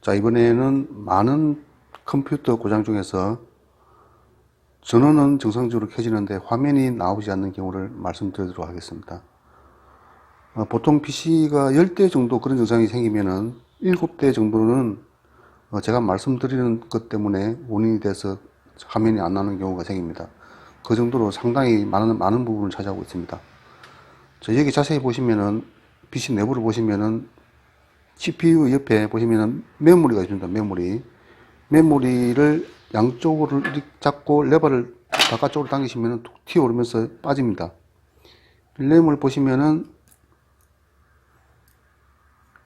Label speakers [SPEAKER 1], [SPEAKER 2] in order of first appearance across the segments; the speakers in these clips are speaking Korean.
[SPEAKER 1] 자, 이번에는 많은 컴퓨터 고장 중에서 전원은 정상적으로 켜지는데 화면이 나오지 않는 경우를 말씀드리도록 하겠습니다. 보통 PC가 10대 정도 그런 증상이 생기면은 7대 정도는 제가 말씀드리는 것 때문에 원인이 돼서 화면이 안 나오는 경우가 생깁니다. 그 정도로 상당히 많은 부분을 차지하고 있습니다. 자, 여기 자세히 보시면은 PC 내부를 보시면은 CPU 옆에 보시면은 메모리가 있습니다. 메모리를 양쪽으로 이렇게 잡고 레버를 바깥쪽으로 당기시면 툭 튀어오르면서 빠집니다. 램을 보시면은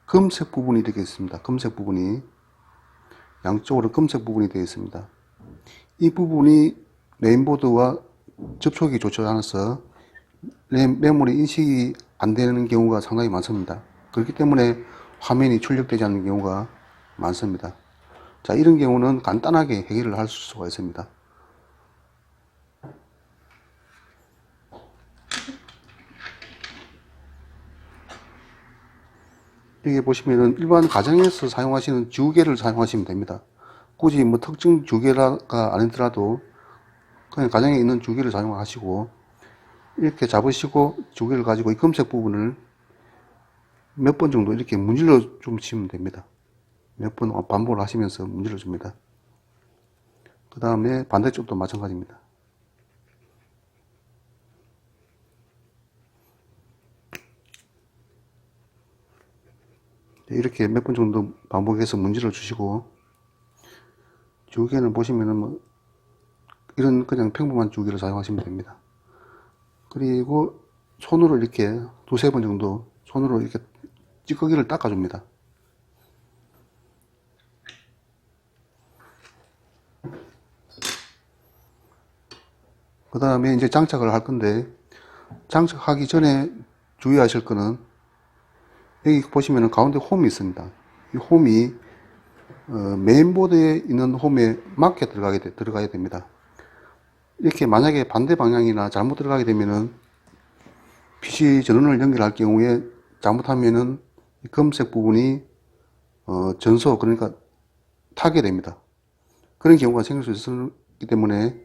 [SPEAKER 1] 금색 부분이 되어 있습니다. 금색 부분이 양쪽으로 금색 부분이 되어 있습니다. 이 부분이 메인보드와 접촉이 좋지 않아서 메모리 인식이 안 되는 경우가 상당히 많습니다. 그렇기 때문에 화면이 출력되지 않는 경우가 많습니다. 자, 이런 경우는 간단하게 해결을 할 수가 있습니다. 여기 보시면은 일반 가정에서 사용하시는 주개를 사용하시면 됩니다. 굳이 뭐 특정 주개가 아니더라도 그냥 가정에 있는 주개를 사용하시고 이렇게 잡으시고 주개를 가지고 이 금색 부분을 몇 번 정도 이렇게 문질러 주시면 됩니다. 몇 번 반복을 하시면서 문질러 줍니다. 그 다음에 반대쪽도 마찬가지입니다. 이렇게 몇 번 정도 반복해서 문질러 주시고, 주개는 보시면은 뭐 이런 그냥 평범한 주개를 사용하시면 됩니다. 그리고 손으로 이렇게 두세 번 정도 손으로 이렇게 찌꺼기를 닦아줍니다. 그 다음에 이제 장착을 할 건데, 장착하기 전에 주의하실 거는 여기 보시면은 가운데 홈이 있습니다. 이 홈이 메인보드에 있는 홈에 맞게 들어가야 됩니다. 이렇게 만약에 반대 방향이나 잘못 들어가게 되면은 PC 전원을 연결할 경우에 잘못하면은 이 검색 부분이 전소, 그러니까 타게 됩니다. 그런 경우가 생길 수 있기 때문에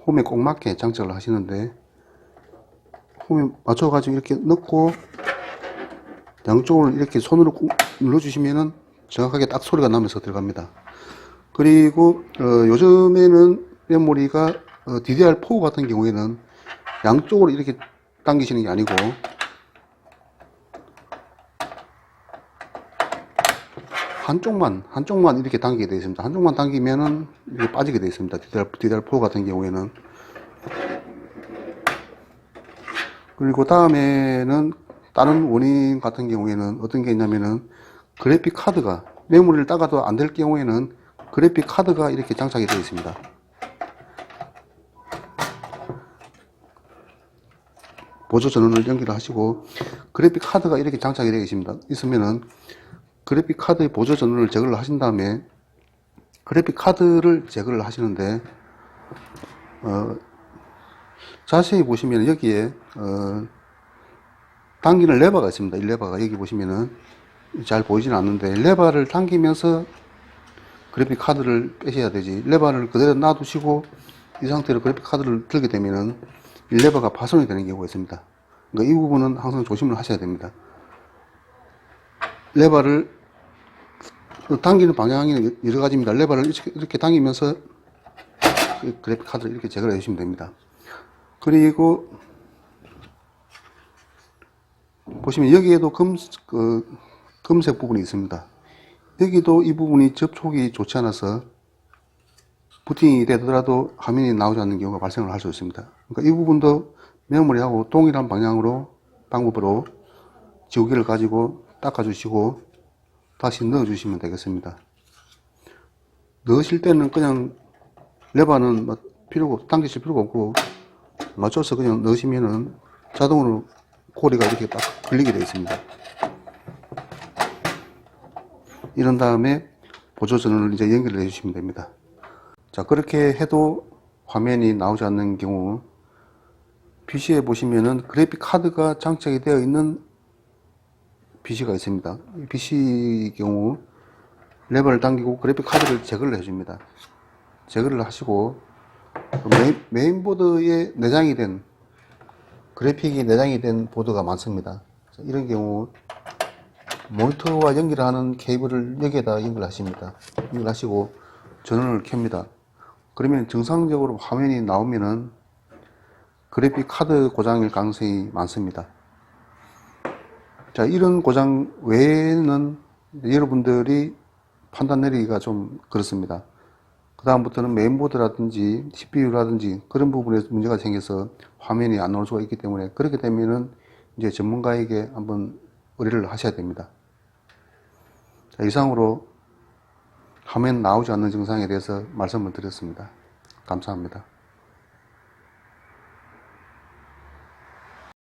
[SPEAKER 1] 홈에 꼭 맞게 장착을 하시는데, 홈에 맞춰 가지고 이렇게 넣고 양쪽을 이렇게 손으로 꾹 눌러주시면은 정확하게 딱 소리가 나면서 들어갑니다. 그리고 요즘에는 메모리가 DDR4 같은 경우에는 양쪽으로 이렇게 당기시는 게 아니고 한쪽만 이렇게 당기게 되어 있습니다. 한쪽만 당기면은 이렇게 빠지게 되어 있습니다. DDR4 같은 경우에는. 그리고 다음에는 다른 원인 같은 경우에는 어떤 게 있냐면은 그래픽 카드가 메모리를 따가도 안 될 경우에는 그래픽 카드가 이렇게 장착이 되어 있습니다. 보조 전원을 연결하시고 그래픽 카드가 이렇게 장착이 되어 있으면은 그래픽 카드의 보조 전원을 제거를 하신 다음에 그래픽 카드를 제거를 하시는데 자세히 보시면 여기에 당기는 레버가 있습니다. 이 레버가 여기 보시면은 잘 보이지는 않는데 레버를 당기면서 그래픽 카드를 빼셔야 되지, 레버를 그대로 놔두시고 이 상태로 그래픽 카드를 들게 되면은 이 레버가 파손이 되는 경우가 있습니다. 그러니까 이 부분은 항상 조심을 하셔야 됩니다. 레버를 당기는 방향이 여러 가지입니다. 레버를 이렇게 당기면서 그래픽 카드를 이렇게 제거를 해주시면 됩니다. 그리고 보시면 여기에도 금색 부분이 있습니다. 여기도 이 부분이 접촉이 좋지 않아서 부팅이 되더라도 화면이 나오지 않는 경우가 발생을 할 수 있습니다. 그러니까 이 부분도 메모리하고 동일한 방법으로 지우개를 가지고 닦아주시고 다시 넣어주시면 되겠습니다. 넣으실 때는 그냥 레버는 당기실 필요가 없고 맞춰서 그냥 넣으시면은 자동으로 고리가 이렇게 딱 걸리게 되어 있습니다. 이런 다음에 보조 전원을 이제 연결해 주시면 됩니다. 자, 그렇게 해도 화면이 나오지 않는 경우 PC에 보시면은 그래픽 카드가 장착이 되어 있는 PC가 있습니다. 이 PC 경우 레버를 당기고 그래픽 카드를 제거를 해줍니다. 제거를 하시고 메인보드에 내장이 된 그래픽이 내장이 된 보드가 많습니다. 이런 경우 모니터와 연결하는 케이블을 여기에다 연결하십니다. 연결하시고 전원을 켭니다. 그러면 정상적으로 화면이 나오면은 그래픽 카드 고장일 가능성이 많습니다. 자, 이런 고장 외에는 여러분들이 판단 내리기가 좀 그렇습니다. 그 다음부터는 메인보드라든지 CPU라든지 그런 부분에서 문제가 생겨서 화면이 안 나올 수가 있기 때문에 그렇게 되면은 이제 전문가에게 한번 의뢰를 하셔야 됩니다. 자, 이상으로 화면 나오지 않는 증상에 대해서 말씀을 드렸습니다. 감사합니다.